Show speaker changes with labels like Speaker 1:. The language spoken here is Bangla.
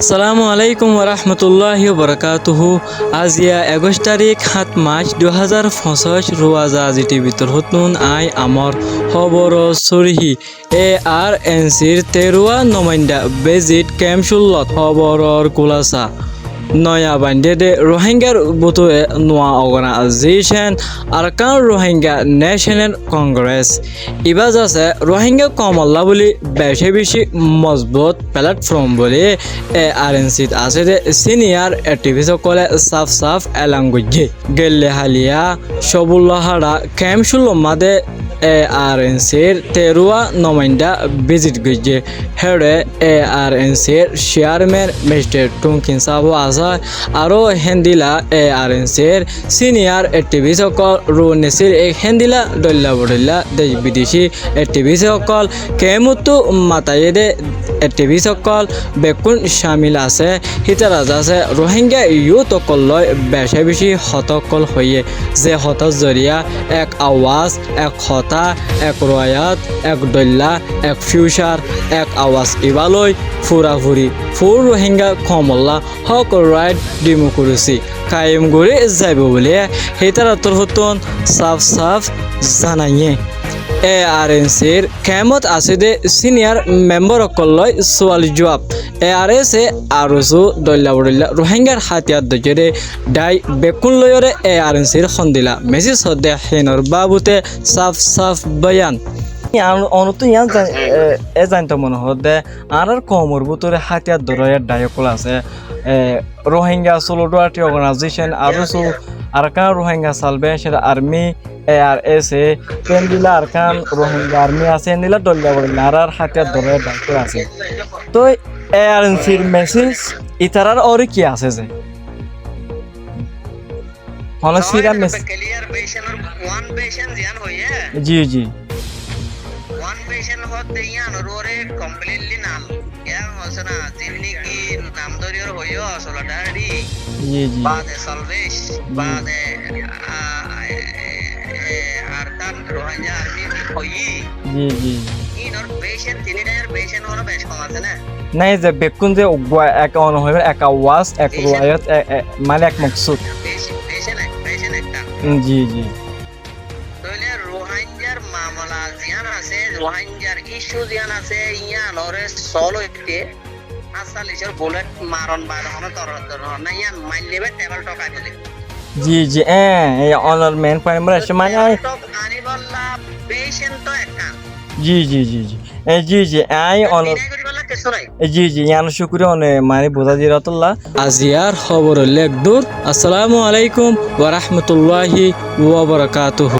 Speaker 1: আসসালামু আলাইকুম ওরহমতুল্লাহি ওবরাকাতুহু। আজিয়া 21 তারিখ 7 মার্চ 2025 রোজ আজি টিভিতর হতুন আই আমর খবর সরিহি ARNCর 13 নমাইন্দা বেজিট ক্যাম্পশুল্লত খবরর কুলাসা নয়া বান্ডে রোহিঙ্গার বুতুয়ে নোয়া অর্গানাইজেশন আরকান রোহিঙ্গা ন্যাশনাল কংগ্রেস ইবাজ আছে রোহিঙ্গা কমল্লা বলি বেশি মজবুত প্ল্যাটফর্ম বলে ARNCত আছে যে সিনিয়র অ্যাক্টিভিস্ট সকলে সাফ এলান গজ্জে গেলে হালিয়া সবুল্লাহারা ক্যাম্পশুল মাদে ARNCর 13 নমাইন্দা ভিজিট গজ্জে হেডে ARNCর চেয়ারম্যান মিস্টার টুংকিন সাবো আছে আরো হেন্দিলা ARNCর সিনিয়র অ্যাক্টিভিস্ট সকল রুনেসির এক হেন্দিলা দল্লা বদল্লা দেশ বিদেশি অ্যাক্টিভিস্ট সকল কেমুতু মাতায়েদে অ্যাক্টিভিস্ট সকল বেকুন শামিল আছে হিতারাজ আছে রোহিঙ্গা ইউথ সকললৈ বেশি হতকল হয়ে যে হতার জরিয়া এক আওয়াজ এক হতা এক রয়াত এক দল্লা এক ফিউচার এক আওয়াজ ইবালৈ ফুরাফুরি ফুর রোহিঙ্গা কমল্লা হক রাইট ডেমোক্রেসি কায়েম করে যাইব বলে হিতারাতর হতন সাফ জানাইয়ে ARNCর কেমত আছে দে সিনিয়র মেম্বার সকললৈ সওয়াল জবাব ARNC আরজু দল্লা বদল্লা রোহিঙ্গার হাতিয়ার দজরে ডাই বেকুন লয়রে ARNCর খন্দিলা মেসেজ হদে হেনর বাবুতে সাফ বয়ান অনত ইয়ান জানতো মনে হদে আর কমর বুতরে হাতিয়ার দরয়ের ডায়কল আছে রোহিঙ্গা সোলিডারিটি অর্গানাইজেশন আরজু Arakan Rohingya salvation army ARNC কেন্দিলা আরকান রোহিঙ্গা আর্মি আছে নিলা দল্লা বদল্লা আর হাতিয়ার দরয়ের ডায়কল আছে তো ARNCর মেসেজ ইতারার ওরে কি আছে যে হলো সিরা মেসেজ
Speaker 2: ক্লিয়ার বেশনের ওয়ান বেশন জিয়ান হইয়ে
Speaker 1: জি
Speaker 2: ওয়ান বেশন হতে ইয়ান ওরে কমপ্লিটলি নাল ইয়া হসনা জিনি কি নাম দরিয়র হইও সোলিডারিটি
Speaker 1: জি
Speaker 2: বাদে সালভেশ বাদে আরকান রোহিঙ্গা আর্মি হই
Speaker 1: জি
Speaker 2: ইনর বেশন তিনিটার বেশন হলো বেশ কম আছে না
Speaker 1: নাই যে বেকুন যে এক অন হইবে এক আওয়াজ এক রয়াত মানে এক মকসুদ
Speaker 2: বেশন একটা
Speaker 1: জি
Speaker 2: তাহলে রোহিঙ্গার মামলা জিয়ান আছে রোহিঙ্গার ইস্যু জিয়ান আছে ইয়ান ওরে সলো একটে আসালিশর বুলেট মারন বারহন তরতর না ইয়ান মাইলেবে টেবল টকা দিলে
Speaker 1: জি এই অনার মেন পয়েন্ট আছে মানে
Speaker 2: টক আনি বললা পেশেন্ট তো একটা
Speaker 1: জি আই অনার জি ইয়ান শুকরিয়া অনে মানে বোঝা দিরাতুল্লাহ আজিয়ার খবর লেখ দূর আসসালামু আলাইকুম ওয়া রাহমাতুল্লাহি ওয়া বারাকাতুহু।